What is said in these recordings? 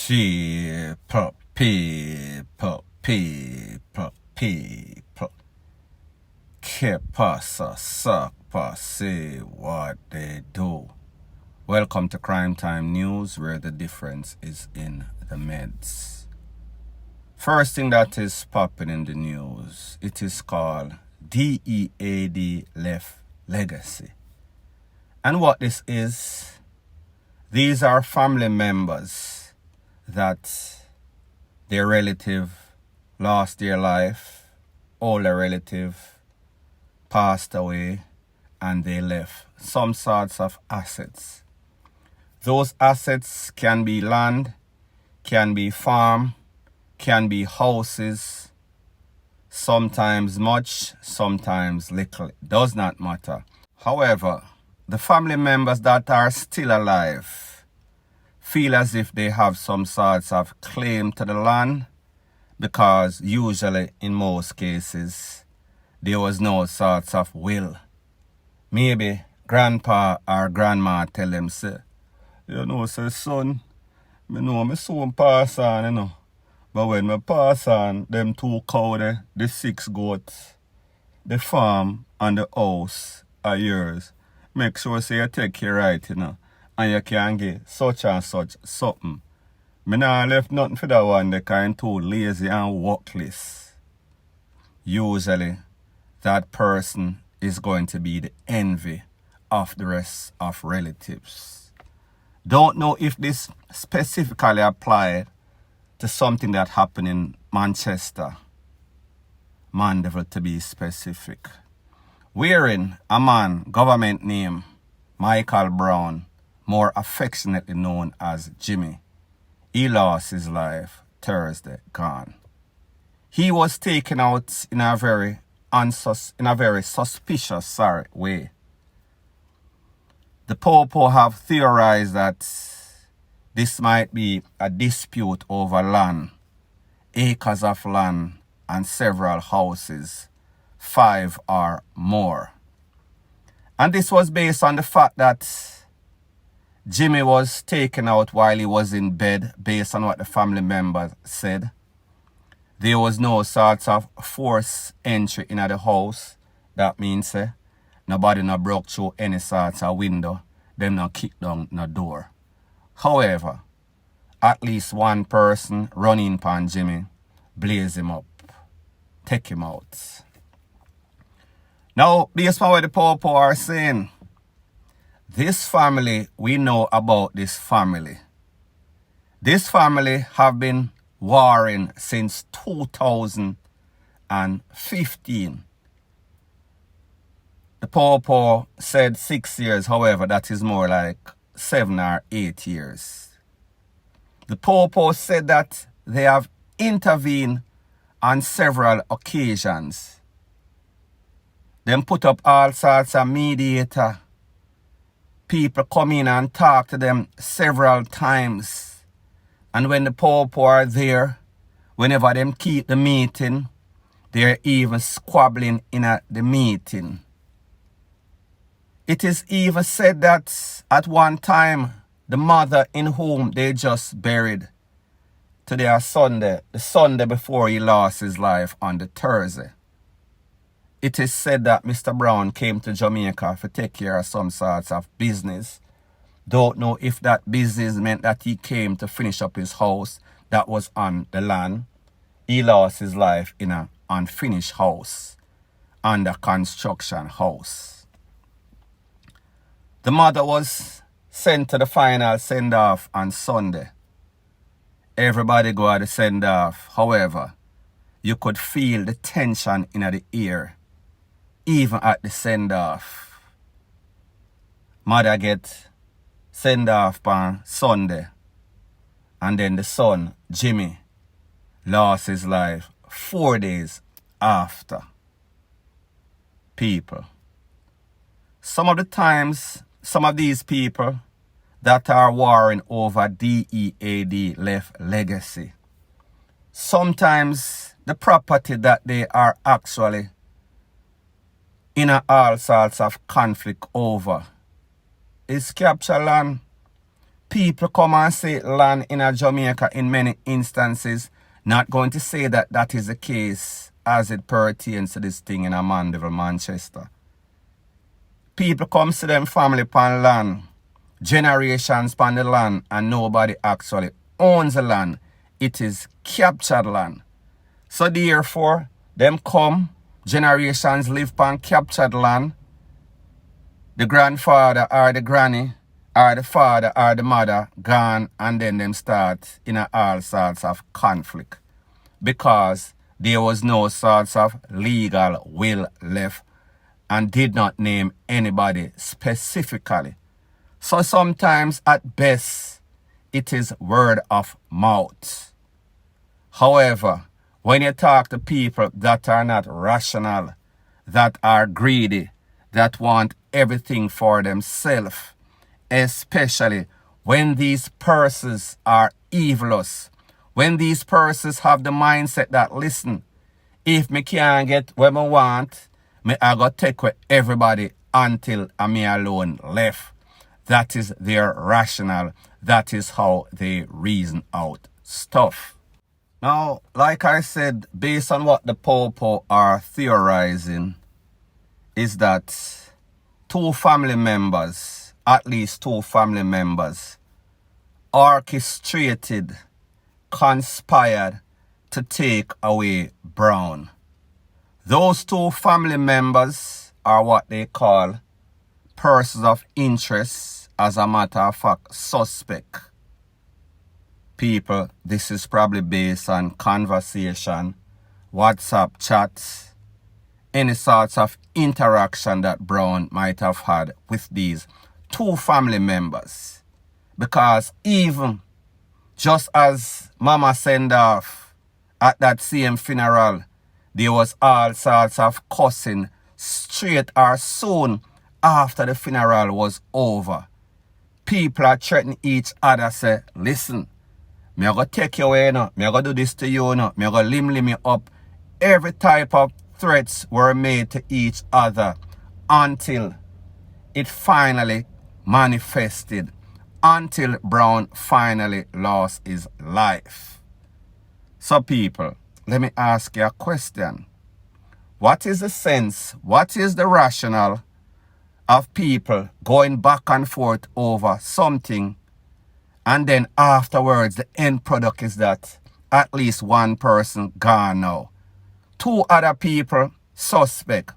People. Que pasa, suck, say what they do. Welcome to Crime Time News, where the difference is in the meds. First thing that is popping in the news, it is called DEAD left legacy. And what this is, these are family members that their relative lost their life, older relative passed away, and they left some sorts of assets. Those assets can be land, can be farm, can be houses, sometimes much, sometimes little. It does not matter. However, the family members that are still alive feel as if they have some sorts of claim to the land, because usually in most cases there was no sorts of will. Maybe grandpa or grandma tell them, say, say, son, me know my son pass on, But when me pass on, them 2 cow, the 6 goats, the farm and the house are yours. Make sure say you take care right, and you can get such and such something. Me not left nothing for that one, they kind too lazy and workless. Usually, that person is going to be the envy of the rest of relatives. Don't know if this specifically applied to something that happened in Manchester, Mandeville to be specific, wherein a man, government name, Michael Brown, more affectionately known as Jimmy, he lost his life Thursday, gone. He was taken out in a very suspicious way. The Popo have theorized that this might be a dispute over land, acres of land and several houses, 5 or more. And this was based on the fact that Jimmy was taken out while he was in bed, based on what the family members said. There was no sort of forced entry in the house. That means nobody no broke through any sort of window. Them no kick down no door. However, at least one person run in upon Jimmy, blaze him up, take him out. Now, based on what the Popo are saying, this family, we know about this family. This family have been warring since 2015. The Popo said 6 years, however, that is more like 7 or 8 years. The Popo said that they have intervened on several occasions. Them put up all sorts of mediator. People come in and talk to them several times. And when the Popo are there, whenever them keep the meeting, they're even squabbling in the meeting. It is even said that at one time, the mother in whom they just buried today or Sunday, the Sunday before he lost his life on the Thursday, it is said that Mr. Brown came to Jamaica to take care of some sorts of business. Don't know if that business meant that he came to finish up his house that was on the land. He lost his life in an unfinished house, under construction house. The mother was sent to the final send-off on Sunday. Everybody go at the send-off. However, you could feel the tension in the air, even at the send-off. Mother get send-off on Sunday, and then the son, Jimmy, lost his life 4 days after. People, some of these people that are warring over DEAD left legacy, sometimes the property that they are actually in all sorts of conflict over is capture land, People come and say land in a Jamaica in many instances. Not going to say that that is the case as it pertains to this thing in a Mandeville, Manchester. People come to them family pan land, generations pan the land, and nobody actually owns the land. It is captured land. So therefore, them come, generations live pan captured land. The grandfather or the granny or the father or the mother gone, and then them start in all sorts of conflict because there was no sorts of legal will left and did not name anybody specifically. So sometimes at best it is word of mouth. However, when you talk to people that are not rational, that are greedy, that want everything for themselves, especially when these persons are evilous, when these persons have the mindset that, listen, if me can't get what I want, I go take with everybody until me alone left. That is their rationale. That is how they reason out stuff. Now, like I said, based on what the Popo are theorizing, is that two family members, at least two family members, orchestrated, conspired to take away Brown. Those two family members are what they call persons of interest, as a matter of fact, suspect. People, this is probably based on conversation, WhatsApp chats, any sorts of interaction that Brown might have had with these two family members. Because even just as Mama sent off at that same funeral, there was all sorts of cussing straight or soon after the funeral was over. People are threatening each other, say, listen, me I go take you away, no. Me I go do this to you, no. Me I go lim you up. Every type of threats were made to each other until it finally manifested, until Brown finally lost his life. So people, let me ask you a question. What is the sense, what is the rationale of people going back and forth over something, and then afterwards the end product is that at least one person gone now? Two other people suspect.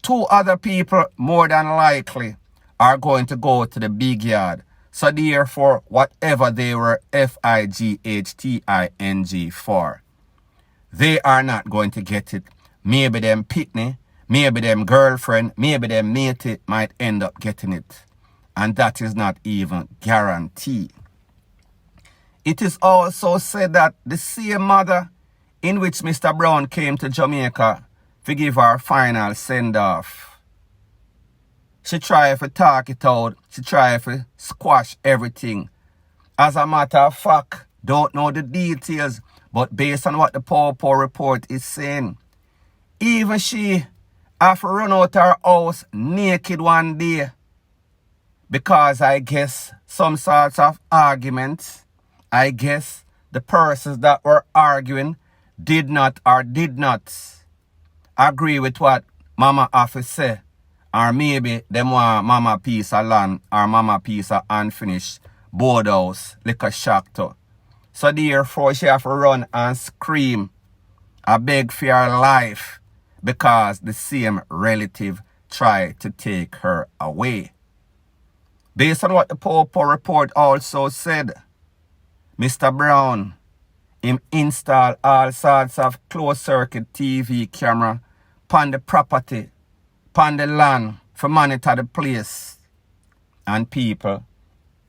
Two other people more than likely are going to go to the big yard. So therefore, whatever they were FIGHTING for, they are not going to get it. Maybe them pitney, maybe them girlfriend, maybe them matey might end up getting it. And that is not even guaranteed. It is also said that the same mother in which Mr. Brown came to Jamaica to give her final send-off, she tried to talk it out, she tried to squash everything. As a matter of fact, don't know the details, but based on what the Popo report is saying, even she have to run out her house naked one day because I guess some sorts of arguments, I guess the persons that were arguing did not agree with what Mama have to say, or maybe them want Mama piece of land or Mama piece of unfinished boardhouse, like a shack too. So therefore she have to run and scream, I beg for her life, because the same relative tried to take her away. Based on what the Popo report also said, Mr. Brown, him install all sorts of closed-circuit TV camera upon the property, upon the land, for monitor the place. And people,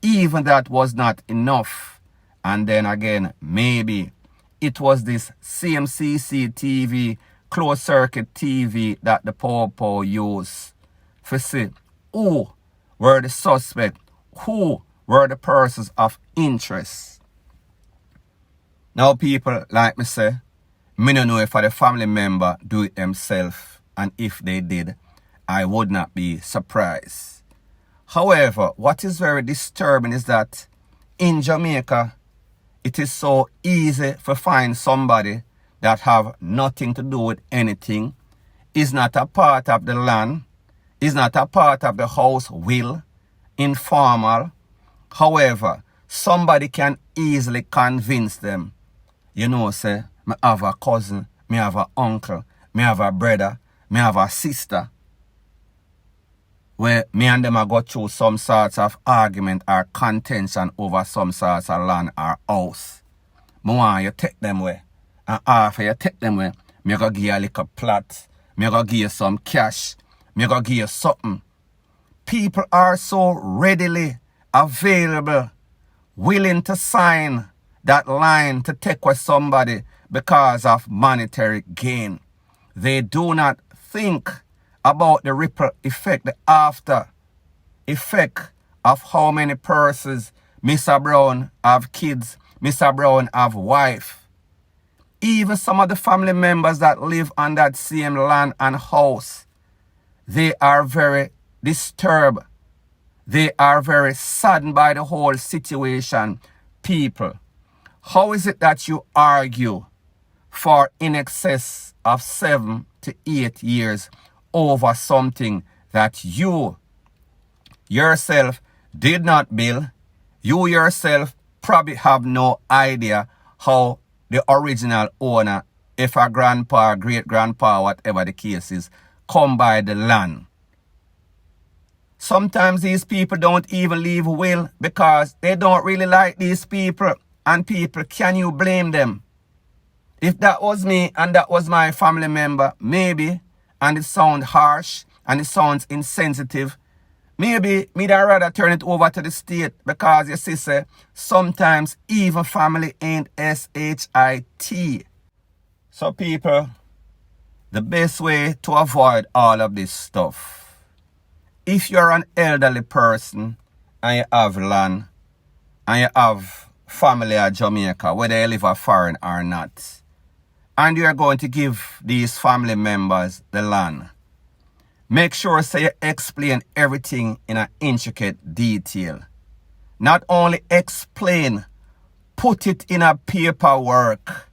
even that was not enough. And then again, maybe it was this same CCTV, closed-circuit TV that the Popo used to see who were the suspect, who were the persons of interest. Now people, like me say, me don't know if the family member do it themselves, and if they did, I would not be surprised. However, what is very disturbing is that in Jamaica, it is so easy to find somebody that have nothing to do with anything, is not a part of the land, is not a part of the house will, informal. However, somebody can easily convince them, you know, say, me have a cousin, me have a uncle, me have a brother, me have a sister, where me and them are go through some sorts of argument or contention over some sorts of land or house. Me want you take them away. And after you take them away, me go give you a little plot, me go give you some cash, me go give you something. People are so readily available, willing to sign that line to take away somebody because of monetary gain. They do not think about the ripple effect, the after effect of how many persons Mr. Brown have kids, Mr. Brown have wife. Even some of the family members that live on that same land and house, they are very disturbed. They are very saddened by the whole situation. People, how is it that you argue for in excess of 7 to 8 years over something that you yourself did not build? You yourself probably have no idea how the original owner, if a grandpa, great-grandpa, whatever the case is, come by the land. Sometimes these people don't even leave a will because they don't really like these people. And people, can you blame them? If that was me and that was my family member, maybe, and it sounds harsh and it sounds insensitive, maybe me'd rather turn it over to the state, because you see, say, sometimes even family ain't S-H-I-T. So people, the best way to avoid all of this stuff, if you're an elderly person and you have land and you have family at Jamaica, whether you live foreign or not, and you're going to give these family members the land, make sure you explain everything in an intricate detail. Not only explain, put it in a paperwork,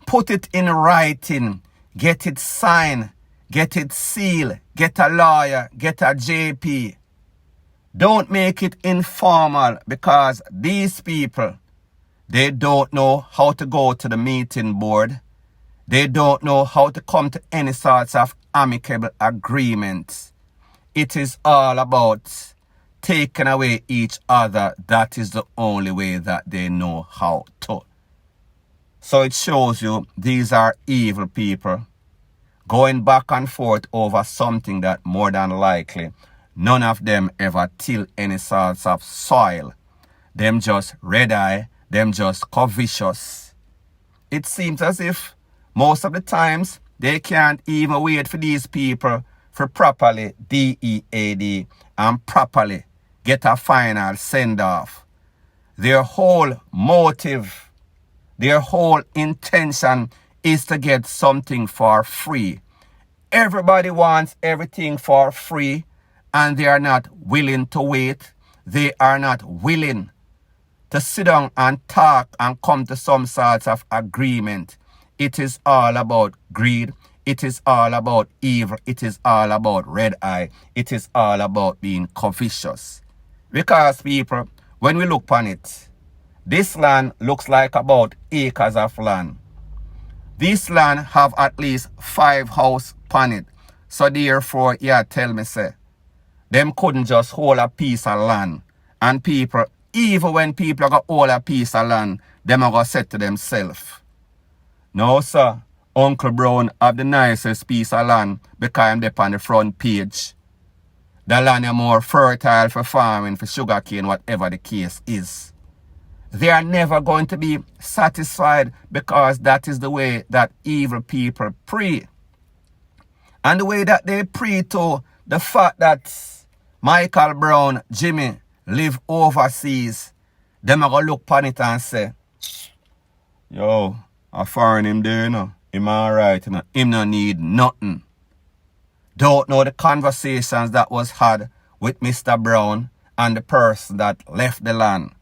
put it in writing, get it signed, get it sealed, get a lawyer, get a JP. Don't make it informal, because these people, they don't know how to go to the meeting board. They don't know how to come to any sorts of amicable agreements. It is all about taking away each other. That is the only way that they know how to. So it shows you these are evil people going back and forth over something that more than likely none of them ever till any sorts of soil. Them just red eye, them just covetous. It seems as if most of the times they can't even wait for these people for properly DEAD and properly get a final send-off. Their whole motive, their whole intention is to get something for free. Everybody wants everything for free, and they are not willing to wait. They are not willing to sit down and talk and come to some sort of agreement. It is all about greed. It is all about evil. It is all about red eye. It is all about being covetous. Because people, when we look upon it, this land looks like about acres of land. This land have at least 5 houses upon it. So therefore, yeah, tell me, say, them couldn't just hold a piece of land. And people, even when people got hold a piece of land, them are going to say to themselves, no, sir, Uncle Brown have the nicest piece of land because I'm there on the front page. The land is more fertile for farming, for sugarcane, whatever the case is. They are never going to be satisfied, because that is the way that evil people pray. And the way that they pray to the fact that Michael Brown, Jimmy, live overseas, them are going to look upon it and say, yo, I foreign him there, you know. Him alright, you know. Him no need nothing. Don't know the conversations that was had with Mr. Brown and the person that left the land.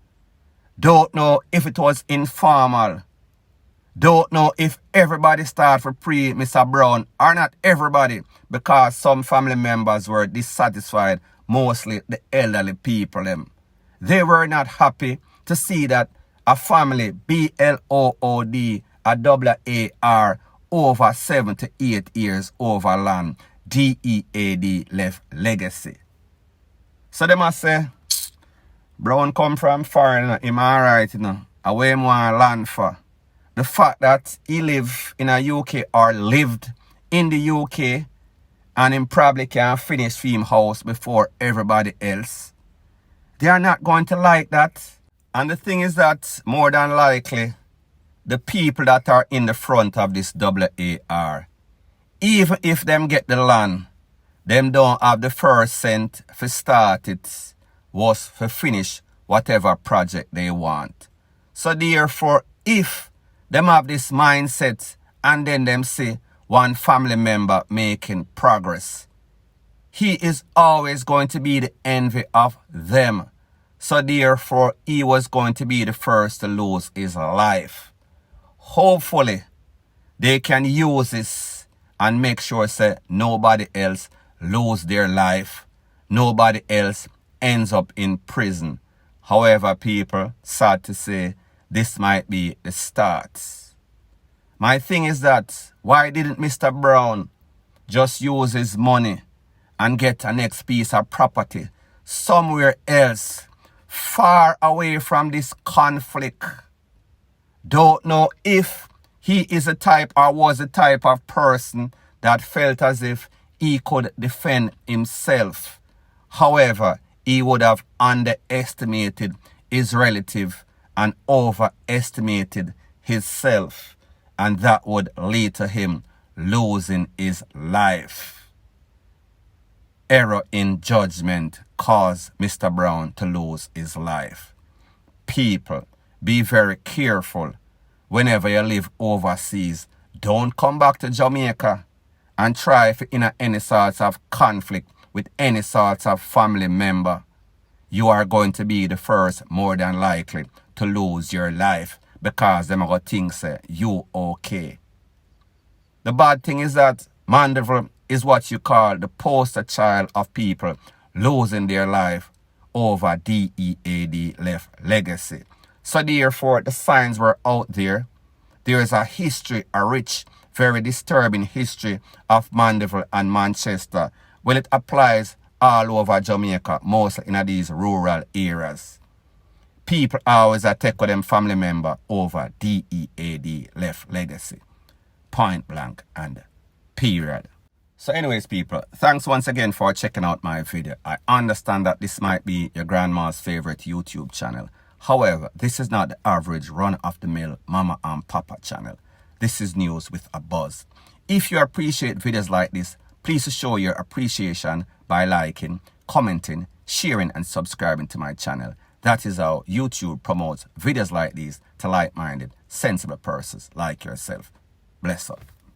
Don't know if it was informal. Don't know if everybody started for pre Mr. Brown or not everybody, because some family members were dissatisfied, mostly the elderly people. They were not happy to see that a family, BLOOD, a WAR, over 78 years over land, DEAD left legacy. So they must say, Brown come from foreign, him alright, away him want land for. The fact that he live in a UK or lived in the UK and him probably can finish film house before everybody else, they are not going to like that. And the thing is that more than likely, the people that are in the front of this WAR, even if them get the land, them don't have the first cent for start it, was for finish whatever project they want. So therefore, if them have this mindset and then them see one family member making progress, he is always going to be the envy of them. So therefore, he was going to be the first to lose his life. Hopefully, they can use this and make sure say nobody else lose their life. Nobody else ends up in prison. However, people, sad to say, this might be the start. My thing is that, why didn't Mr. Brown just use his money and get a next piece of property somewhere else, far away from this conflict? Don't know if he is a type or was a type of person that felt as if he could defend himself. However, he would have underestimated his relative and overestimated himself, and that would lead to him losing his life. Error in judgment caused Mr. Brown to lose his life. People, be very careful whenever you live overseas. Don't come back to Jamaica and try if in any sorts of conflict with any sorts of family member. You are going to be the first, more than likely, to lose your life because them are going to think say you okay. The bad thing is that Mandeville is what you call the poster child of people losing their life over DEAD left legacy. So therefore, the signs were out there. There is a history, a rich, very disturbing history of Mandeville and Manchester. Well, it applies all over Jamaica, mostly in these rural areas. People always attack with them family member over DEAD left legacy. Point blank and period. So anyways, people, thanks once again for checking out my video. I understand that this might be your grandma's favorite YouTube channel. However, this is not the average run-of-the-mill mama and papa channel. This is news with a buzz. If you appreciate videos like this, please show your appreciation by liking, commenting, sharing, and subscribing to my channel. That is how YouTube promotes videos like these to like-minded, sensible persons like yourself. Bless up.